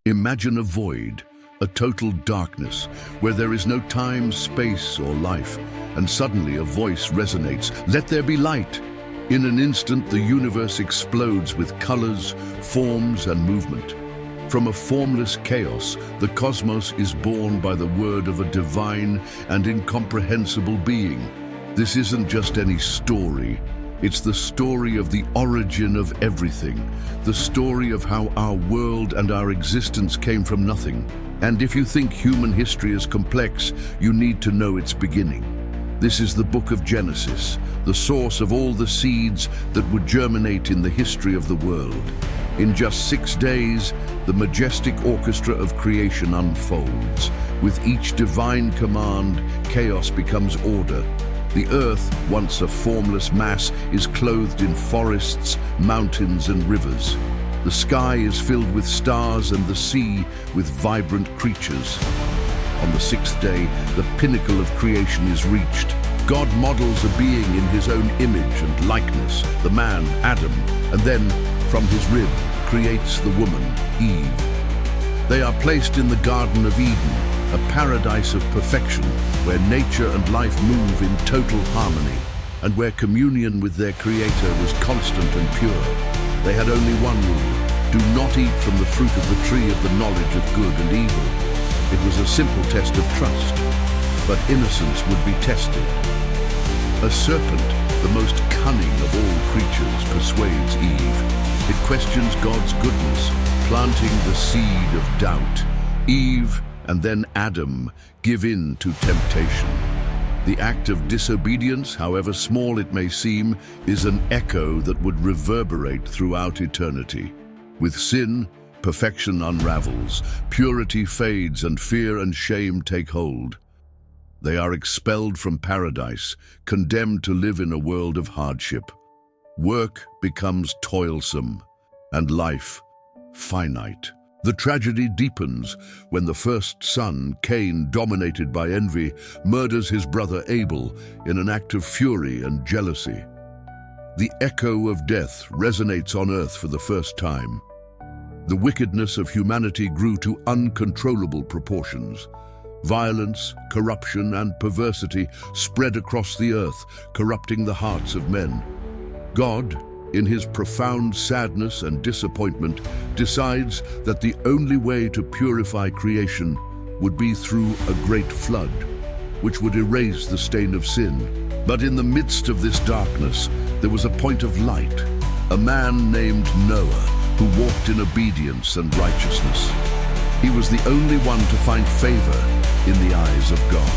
Imagine a void, a total darkness, where there is no time, space, or life, and suddenly a voice resonates, "Let there be light!" In an instant, the universe explodes with colors, forms, and movement. From a formless chaos, the cosmos is born by the word of a divine and incomprehensible being. This isn't just any story. It's the story of the origin of everything, the story of how our world and our existence came from nothing. And if you think human history is complex, you need to know its beginning. This is the book of Genesis, the source of all the seeds that would germinate in the history of the world. In just 6 days, the majestic orchestra of creation unfolds. With each divine command, chaos becomes order. The earth, once a formless mass, is clothed in forests, mountains, and rivers. The sky is filled with stars and the sea with vibrant creatures. On the 6th day, the pinnacle of creation is reached. God models a being in his own image and likeness, the man, Adam, and then, from his rib, creates the woman, Eve. They are placed in the Garden of Eden, a paradise of perfection, where nature and life move in total harmony, and where communion with their Creator was constant and pure. They had only one rule: do not eat from the fruit of the tree of the knowledge of good and evil. It was a simple test of trust, but innocence would be tested. A serpent, the most cunning of all creatures, persuades Eve. It questions God's goodness, planting the seed of doubt. Eve, and then Adam, give in to temptation. The act of disobedience, however small it may seem, is an echo that would reverberate throughout eternity. With sin, perfection unravels, purity fades, and fear and shame take hold. They are expelled from paradise, condemned to live in a world of hardship. Work becomes toilsome, and life finite. The tragedy deepens when the first son, Cain, dominated by envy, murders his brother Abel in an act of fury and jealousy. The echo of death resonates on earth for the first time. The wickedness of humanity grew to uncontrollable proportions. Violence, corruption, and perversity spread across the earth, corrupting the hearts of men. God, in his profound sadness and disappointment, decides that the only way to purify creation would be through a great flood, which would erase the stain of sin. But in the midst of this darkness, there was a point of light, a man named Noah, who walked in obedience and righteousness. He was the only one to find favor in the eyes of God.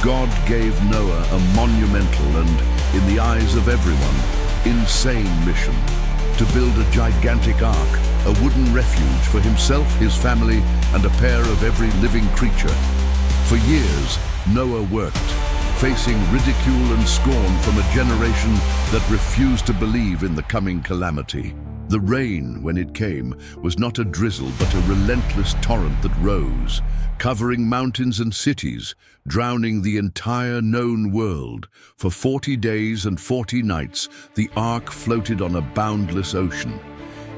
God gave Noah a monumental and, in the eyes of everyone, insane mission: to build a gigantic ark, a wooden refuge for himself, his family, and a pair of every living creature. For years, Noah worked, facing ridicule and scorn from a generation that refused to believe in the coming calamity. The rain, when it came, was not a drizzle but a relentless torrent that rose, covering mountains and cities, drowning the entire known world. For 40 days and 40 nights, the ark floated on a boundless ocean.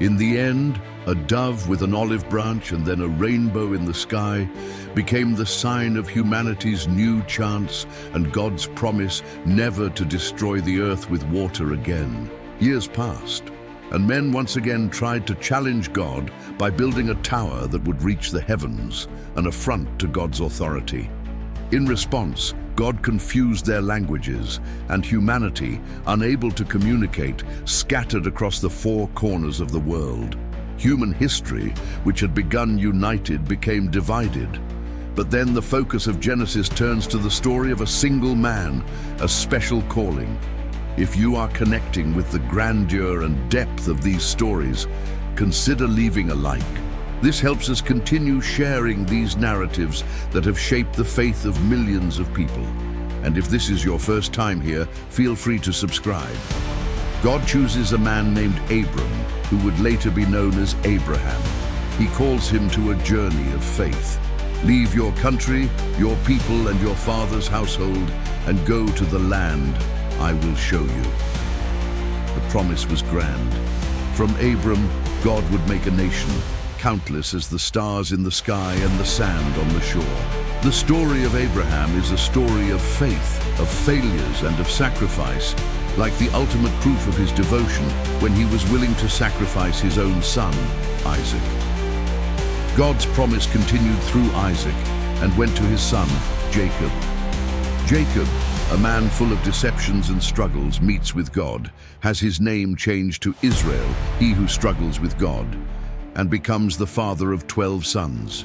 In the end, a dove with an olive branch and then a rainbow in the sky became the sign of humanity's new chance and God's promise never to destroy the earth with water again. Years passed, and men once again tried to challenge God by building a tower that would reach the heavens, an affront to God's authority. In response, God confused their languages, and humanity, unable to communicate, scattered across the 4 corners of the world. Human history, which had begun united, became divided. But then the focus of Genesis turns to the story of a single man, a special calling. If you are connecting with the grandeur and depth of these stories, consider leaving a like. This helps us continue sharing these narratives that have shaped the faith of millions of people. And if this is your first time here, feel free to subscribe. God chooses a man named Abram, who would later be known as Abraham. He calls him to a journey of faith. Leave your country, your people, and your father's household, and go to the land I will show you. The promise was grand. From Abram, God would make a nation, countless as the stars in the sky and the sand on the shore. The story of Abraham is a story of faith, of failures, and of sacrifice, like the ultimate proof of his devotion when he was willing to sacrifice his own son, Isaac. God's promise continued through Isaac and went to his son, Jacob. Jacob, a man full of deceptions and struggles, meets with God, has his name changed to Israel, he who struggles with God, and becomes the father of 12 sons.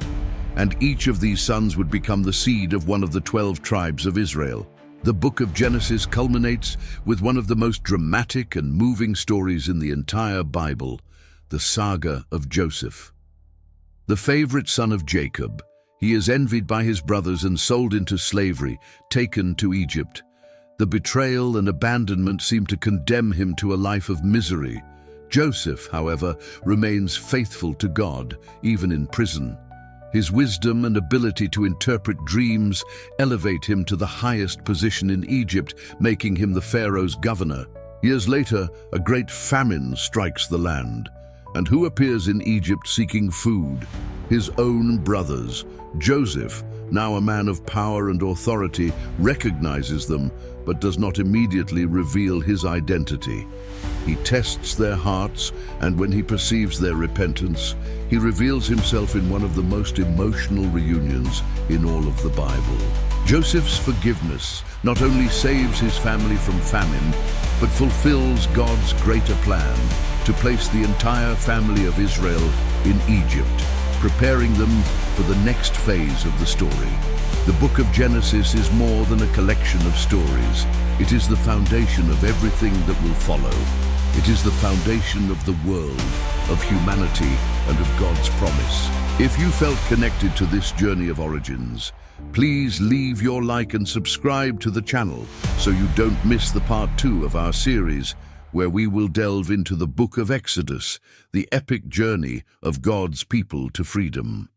And each of these sons would become the seed of one of the 12 tribes of Israel. The book of Genesis culminates with one of the most dramatic and moving stories in the entire Bible, the saga of Joseph. The favorite son of Jacob, he is envied by his brothers and sold into slavery, taken to Egypt. The betrayal and abandonment seem to condemn him to a life of misery. Joseph, however, remains faithful to God, even in prison. His wisdom and ability to interpret dreams elevate him to the highest position in Egypt, making him the Pharaoh's governor. Years later, a great famine strikes the land. And who appears in Egypt seeking food? His own brothers. Joseph, now a man of power and authority, recognizes them, but does not immediately reveal his identity. He tests their hearts, and when he perceives their repentance, he reveals himself in one of the most emotional reunions in all of the Bible. Joseph's forgiveness not only saves his family from famine, but fulfills God's greater plan to place the entire family of Israel in Egypt, preparing them for the next phase of the story. The book of Genesis is more than a collection of stories. It is the foundation of everything that will follow. It is the foundation of the world, of humanity, and of God's promise. If you felt connected to this journey of origins, please leave your like and subscribe to the channel so you don't miss the part 2 of our series, where we will delve into the book of Exodus, the epic journey of God's people to freedom.